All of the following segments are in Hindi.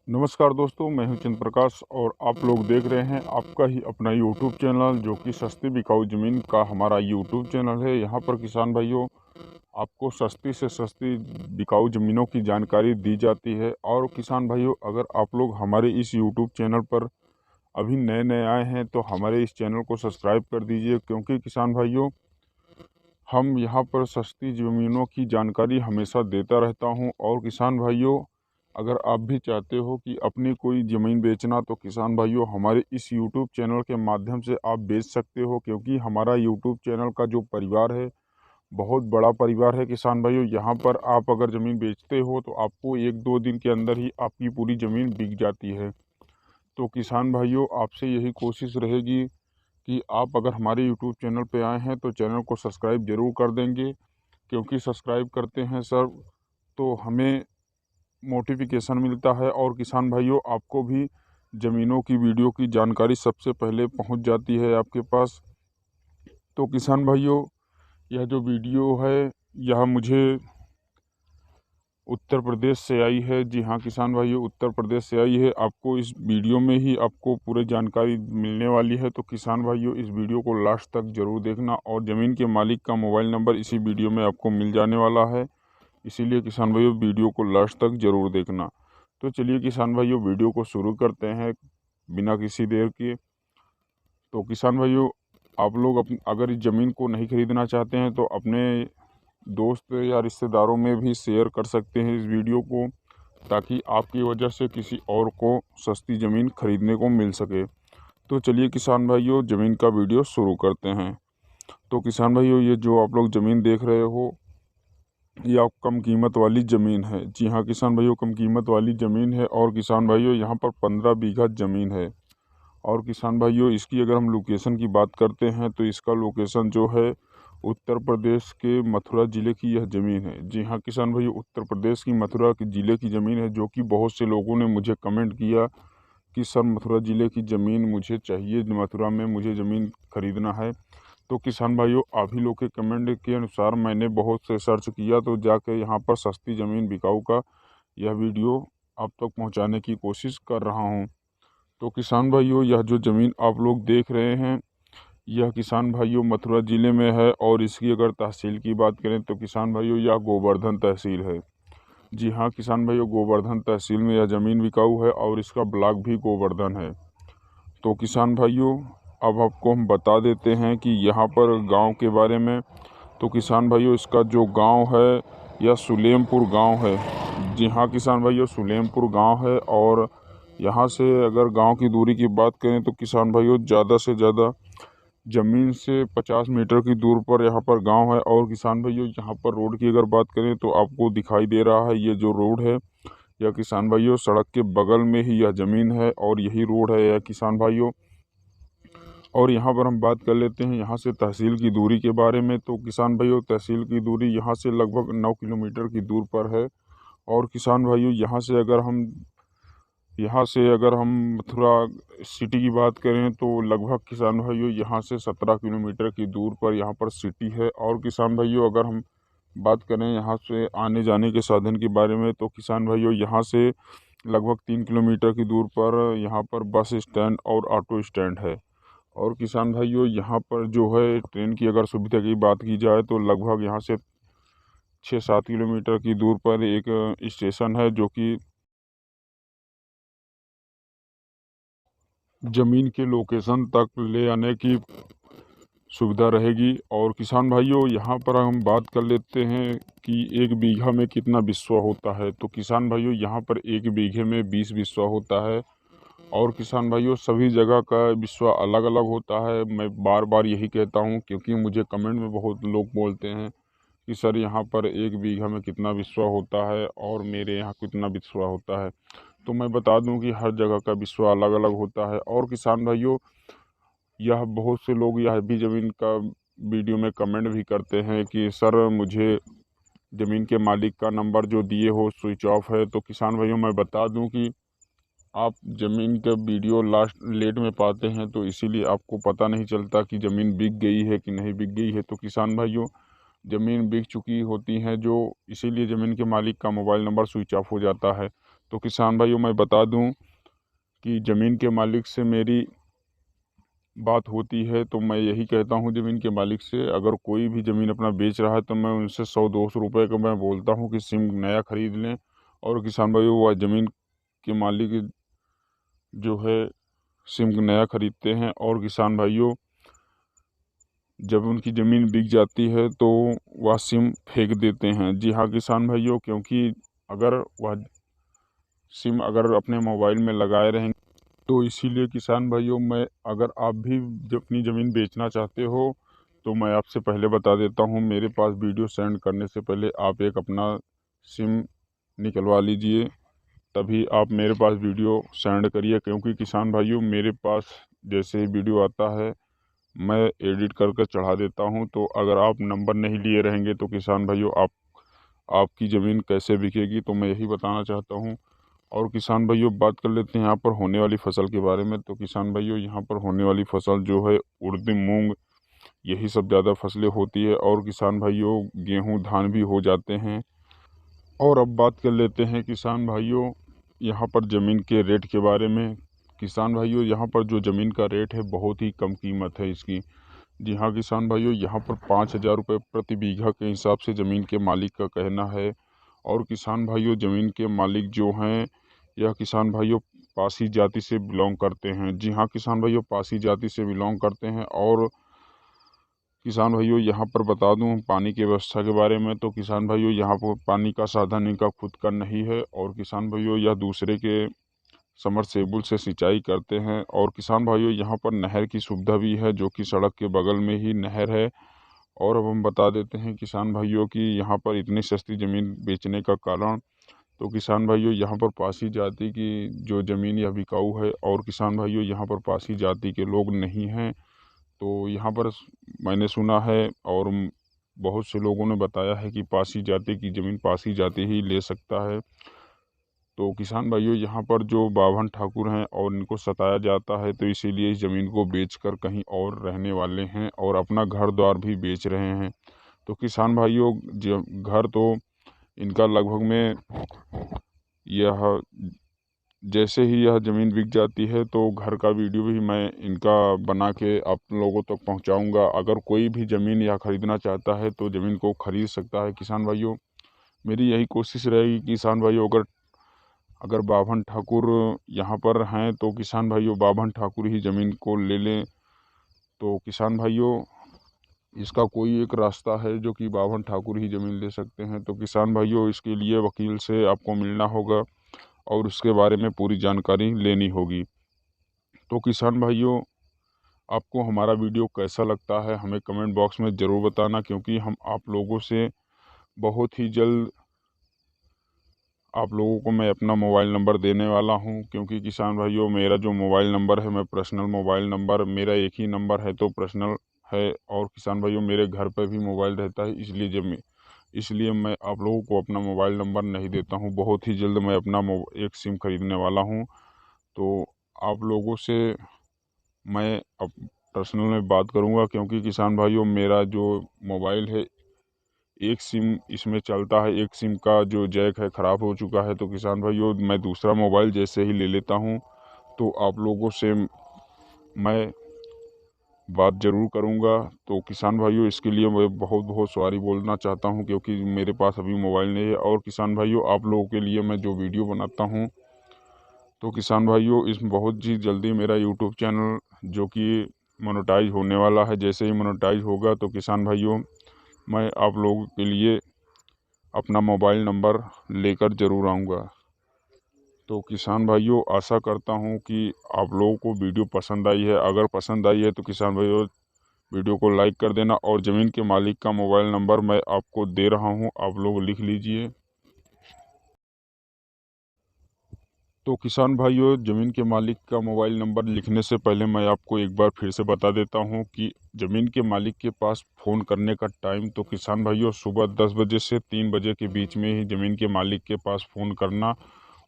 नमस्कार दोस्तों, मैं हूं चंद्र प्रकाश और आप लोग देख रहे हैं आपका ही अपना यूट्यूब चैनल जो कि सस्ती बिकाऊ ज़मीन का हमारा यूट्यूब चैनल है। यहां पर किसान भाइयों आपको सस्ती से सस्ती बिकाऊ ज़मीनों की जानकारी दी जाती है। और किसान भाइयों, अगर आप लोग हमारे इस यूट्यूब चैनल पर अभी नए नए आए हैं तो हमारे इस चैनल को सब्सक्राइब कर दीजिए, क्योंकि किसान भाइयों हम यहाँ पर सस्ती ज़मीनों की जानकारी हमेशा देता रहता हूँ। और किसान भाइयों, अगर आप भी चाहते हो कि अपनी कोई ज़मीन बेचना, तो किसान भाइयों हमारे इस यूट्यूब चैनल के माध्यम से आप बेच सकते हो, क्योंकि हमारा यूट्यूब चैनल का जो परिवार है बहुत बड़ा परिवार है। किसान भाइयों, यहाँ पर आप अगर ज़मीन बेचते हो तो आपको 1-2 दिन के अंदर ही आपकी पूरी ज़मीन बिक जाती है। तो किसान भाइयों, आपसे यही कोशिश रहेगी कि आप अगर हमारे यूट्यूब चैनल पे आए हैं तो चैनल को सब्सक्राइब ज़रूर कर देंगे, क्योंकि सब्सक्राइब करते हैं सर तो हमें नोटिफिकेशन मिलता है और किसान भाइयों आपको भी ज़मीनों की वीडियो की जानकारी सबसे पहले पहुंच जाती है आपके पास। तो किसान भाइयों, यह जो वीडियो है यह मुझे उत्तर प्रदेश से आई है। जी हाँ किसान भाइयों, उत्तर प्रदेश से आई है। आपको इस वीडियो में ही आपको पूरी जानकारी मिलने वाली है। तो किसान भाइयों, इस वीडियो को लास्ट तक ज़रूर देखना और ज़मीन के मालिक का मोबाइल नंबर इसी वीडियो में आपको मिल जाने वाला है। इसीलिए किसान भाइयों वीडियो को लास्ट तक ज़रूर देखना। तो चलिए किसान भाइयों, वीडियो को शुरू करते हैं बिना किसी देर के। तो किसान भाइयों, आप लोग अगर इस ज़मीन को नहीं खरीदना चाहते हैं तो अपने दोस्त या रिश्तेदारों में भी शेयर कर सकते हैं इस वीडियो को, ताकि आपकी वजह से किसी और को सस्ती ज़मीन खरीदने को मिल सके। तो चलिए किसान भाइयों, ज़मीन का वीडियो शुरू करते हैं। तो किसान भाइयों, ये जो आप लोग ज़मीन देख रहे हो यह कम कीमत वाली ज़मीन है। जी हाँ किसान भाइयों, कम कीमत वाली ज़मीन है। और किसान भाइयों, यहाँ पर 15 बीघा ज़मीन है। और किसान भाइयों, इसकी अगर हम लोकेशन की बात करते हैं तो इसका लोकेशन जो है उत्तर प्रदेश के मथुरा ज़िले की यह ज़मीन है। जी हाँ किसान भाइयों, उत्तर प्रदेश की मथुरा के ज़िले की ज़मीन है, जो कि बहुत से लोगों ने मुझे कमेंट किया कि सर मथुरा ज़िले की ज़मीन मुझे चाहिए, मथुरा में मुझे ज़मीन खरीदना है। तो किसान भाइयों, आप ही लोग के कमेंट के अनुसार मैंने बहुत से सर्च किया, तो जाके यहाँ पर सस्ती ज़मीन बिकाऊ का यह वीडियो आप तक पहुँचाने की कोशिश कर रहा हूँ। तो किसान भाइयों, यह जो ज़मीन आप लोग देख रहे हैं यह किसान भाइयों मथुरा ज़िले में है। और इसकी अगर तहसील की बात करें तो किसान भाइयों यह गोवर्धन तहसील है। जी हाँ किसान भाइयों, गोवर्धन तहसील में यह ज़मीन बिकाऊ है और इसका ब्लॉक भी गोवर्धन है। तो किसान भाइयों, अब आपको हम बता देते हैं कि यहाँ पर गांव के बारे में। तो किसान भाइयों, इसका जो गांव है यह सुलेमपुर गांव है। जी हाँ किसान भाइयों, सुलेमपुर गांव है। और यहाँ से अगर गांव की दूरी की बात करें तो किसान भाइयों ज़्यादा से ज़्यादा ज़मीन से 50 मीटर की दूर पर यहाँ पर गांव है। और किसान भाइयों, यहाँ पर रोड की अगर बात करें तो आपको दिखाई दे रहा है ये जो रोड है यह किसान भाइयों सड़क के बगल में ही यह ज़मीन है और यही रोड है यह किसान भाइयों। और यहाँ पर हम बात कर लेते हैं यहाँ से तहसील की दूरी के बारे में। तो किसान भाइयों, तहसील की दूरी यहाँ से लगभग 9 किलोमीटर की दूर पर है। और किसान भाइयों, यहाँ से अगर हम मथुरा सिटी की बात करें तो लगभग किसान भाइयों यहाँ से 17 किलोमीटर की दूर पर यहाँ पर सिटी है। और किसान भाइयों, अगर हम बात करें यहाँ से आने जाने के साधन के बारे में तो किसान भाइयों यहाँ से लगभग 3 किलोमीटर की दूर पर यहाँ पर बस स्टैंड और ऑटो स्टैंड है। और किसान भाइयों, यहाँ पर जो है ट्रेन की अगर सुविधा की बात की जाए तो लगभग यहाँ से 6-7 किलोमीटर की दूर पर एक स्टेशन है, जो कि ज़मीन के लोकेशन तक ले आने की सुविधा रहेगी। और किसान भाइयों, यहाँ पर हम बात कर लेते हैं कि 1 बीघा में कितना बिस्वा होता है। तो किसान भाइयों, यहाँ पर 1 बीघे में 20 बिस्वा होता है। और किसान भाइयों, सभी जगह का बिस्वा अलग अलग होता है। मैं बार बार यही कहता हूँ, क्योंकि मुझे कमेंट में बहुत लोग बोलते हैं कि सर यहाँ पर 1 बीघा में कितना बिस्वा होता है और मेरे यहाँ कितना बिस्वा होता है। तो मैं बता दूं कि हर जगह का बिस्वा अलग अलग होता है। और किसान भाइयों, यह बहुत से लोग यह भी ज़मीन का वीडियो में कमेंट भी करते हैं कि सर मुझे ज़मीन के मालिक का नंबर जो दिए हो स्विच ऑफ है। तो किसान भाइयों, मैं बता दूं कि आप ज़मीन का वीडियो लास्ट लेट में पाते हैं, तो इसीलिए आपको पता नहीं चलता कि ज़मीन बिक गई है कि नहीं बिक गई है। तो किसान भाइयों, ज़मीन बिक चुकी होती हैं जो, इसीलिए ज़मीन के मालिक का मोबाइल नंबर स्विच ऑफ हो जाता है। तो किसान भाइयों मैं बता दूं कि ज़मीन के मालिक से मेरी बात होती है तो मैं यही कहता हूं ज़मीन के मालिक से, अगर कोई भी ज़मीन अपना बेच रहा है तो मैं उनसे 100-200 रुपये का मैं बोलता हूं कि सिम नया ख़रीद लें। और किसान भाइयों वह ज़मीन के मालिक जो है सिम नया ख़रीदते हैं और किसान भाइयों जब उनकी ज़मीन बिक जाती है तो वह सिम फेंक देते हैं। जी हाँ किसान भाइयों, क्योंकि अगर वह सिम अगर अपने मोबाइल में लगाए रहेंगे तो इसीलिए किसान भाइयों मैं, अगर आप भी अपनी ज़मीन बेचना चाहते हो तो मैं आपसे पहले बता देता हूँ, मेरे पास वीडियो सेंड करने से पहले आप एक अपना सिम निकलवा लीजिए, तभी आप मेरे पास वीडियो सेंड करिए। क्योंकि किसान भाइयों मेरे पास जैसे ही वीडियो आता है मैं एडिट कर चढ़ा देता हूं, तो अगर आप नंबर नहीं लिए रहेंगे तो किसान भाइयों आपकी ज़मीन कैसे बिकेगी, तो मैं यही बताना चाहता हूं। और किसान भाइयों बात कर लेते हैं यहाँ पर होने वाली फसल के बारे में। तो किसान भाइयों यहाँ पर होने वाली फसल जो है उड़द मूंग यही सब ज़्यादा फसलें होती है, और किसान भाइयों गेहूँ धान भी हो जाते हैं। और अब बात कर लेते हैं किसान भाइयों यहाँ पर ज़मीन के रेट के बारे में। किसान भाइयों यहाँ पर जो ज़मीन का रेट है बहुत ही कम कीमत है इसकी। जी हाँ किसान भाइयों, यहाँ पर 5,000 रुपये प्रति बीघा के हिसाब से ज़मीन के मालिक का कहना है। और किसान भाइयों ज़मीन के मालिक जो हैं यह किसान भाइयों पासी जाति से बिलोंग करते हैं। जी हाँ किसान भाइयों, पासी जाति से बिलोंग करते हैं। और किसान भाइयों यहाँ पर बता दूं पानी की व्यवस्था के बारे में, तो किसान भाइयों यहाँ पर पानी का साधन इनका खुद का नहीं है, और किसान भाइयों यह दूसरे के समरसेबुल से सिंचाई करते हैं। और किसान भाइयों यहाँ पर नहर की सुविधा भी है, जो कि सड़क के बगल में ही नहर है। और अब हम बता देते हैं किसान भाइयों की यहाँ पर इतनी सस्ती ज़मीन बेचने का कारण। तो किसान भाइयों यहाँ पर पासी जाति की जो ज़मीन यह बिकाऊ है, और किसान भाइयों यहाँ पर पासी जाति के लोग नहीं हैं। तो यहाँ पर मैंने सुना है और बहुत से लोगों ने बताया है कि पासी जाति की ज़मीन पासी जाति ही ले सकता है। तो किसान भाइयों यहाँ पर जो बाभन ठाकुर हैं और इनको सताया जाता है, तो इसीलिए इस ज़मीन को बेचकर कहीं और रहने वाले हैं और अपना घर द्वार भी बेच रहे हैं। तो किसान भाइयों घर तो इनका लगभग में यह जैसे ही यह ज़मीन बिक जाती है तो घर का वीडियो भी मैं इनका बना के आप लोगों तक पहुंचाऊंगा। अगर कोई भी ज़मीन या ख़रीदना चाहता है तो ज़मीन को ख़रीद सकता है। किसान भाइयों मेरी यही कोशिश रहेगी किसान भाइयों, अगर बाभन ठाकुर यहाँ पर हैं तो किसान भाइयों बाभन ठाकुर ही ज़मीन को ले लें। तो किसान भाइयों इसका कोई एक रास्ता है जो कि बाभन ठाकुर ही ज़मीन ले सकते हैं। तो किसान भाइयों इसके लिए वकील से आपको मिलना होगा और उसके बारे में पूरी जानकारी लेनी होगी। तो किसान भाइयों आपको हमारा वीडियो कैसा लगता है हमें कमेंट बॉक्स में ज़रूर बताना, क्योंकि हम आप लोगों से बहुत ही जल्द आप लोगों को मैं अपना मोबाइल नंबर देने वाला हूं। क्योंकि किसान भाइयों मेरा जो मोबाइल नंबर है मैं पर्सनल मोबाइल नंबर, मेरा एक ही नंबर है तो पर्सनल है। और किसान भाइयों मेरे घर पर भी मोबाइल रहता है, इसलिए मैं आप लोगों को अपना मोबाइल नंबर नहीं देता हूं। बहुत ही जल्द मैं अपना एक सिम खरीदने वाला हूं, तो आप लोगों से मैं अब पर्सनल में बात करूंगा। क्योंकि किसान भाइयों मेरा जो मोबाइल है एक सिम इसमें चलता है, एक सिम का जो जैक है ख़राब हो चुका है। तो किसान भाइयों मैं दूसरा मोबाइल जैसे ही ले लेता हूं तो आप लोगों से मैं बात ज़रूर करूंगा। तो किसान भाइयों इसके लिए मैं बहुत बहुत सॉरी बोलना चाहता हूं, क्योंकि मेरे पास अभी मोबाइल नहीं है। और किसान भाइयों आप लोगों के लिए मैं जो वीडियो बनाता हूं, तो किसान भाइयों इसमें बहुत ही जल्दी मेरा यूट्यूब चैनल जो कि मोनेटाइज होने वाला है, जैसे ही मोनेटाइज होगा तो किसान भाइयों मैं आप लोगों के लिए अपना मोबाइल नंबर लेकर ज़रूर आऊँगा। तो किसान भाइयों आशा करता हूँ कि आप लोगों को वीडियो पसंद आई है। अगर पसंद आई है तो किसान भाइयों वीडियो को लाइक कर देना, और ज़मीन के मालिक का मोबाइल नंबर मैं आपको दे रहा हूँ, आप लोग लिख लीजिए। तो किसान भाइयों ज़मीन के मालिक का मोबाइल नंबर लिखने से पहले मैं आपको एक बार फिर से बता देता हूं कि ज़मीन के मालिक के पास फ़ोन करने का टाइम, तो किसान भाइयों सुबह 10 बजे से 3 बजे के बीच में ही ज़मीन के मालिक के पास फ़ोन करना।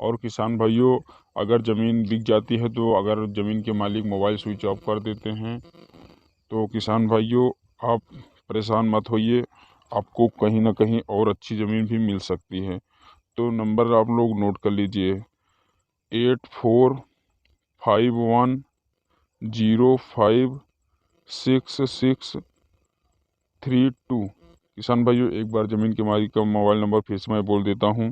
और किसान भाइयों अगर ज़मीन बिक जाती है तो अगर ज़मीन के मालिक मोबाइल स्विच ऑफ कर देते हैं तो किसान भाइयों आप परेशान मत होइए, आपको कहीं ना कहीं और अच्छी ज़मीन भी मिल सकती है। तो नंबर आप लोग नोट कर लीजिए 8451051662। किसान भाइयों एक बार ज़मीन के मालिक का मोबाइल नंबर फिर से मैं बोल देता हूँ,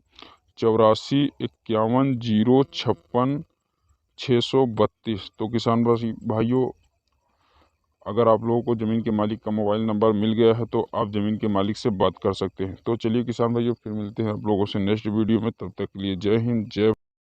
8451051632। तो किसान भाइयों अगर आप लोगों को ज़मीन के मालिक का मोबाइल नंबर मिल गया है तो आप ज़मीन के मालिक से बात कर सकते हैं। तो चलिए किसान भाइयों फिर मिलते हैं आप लोगों से नेक्स्ट वीडियो में, तब तक के लिए जय हिंद जय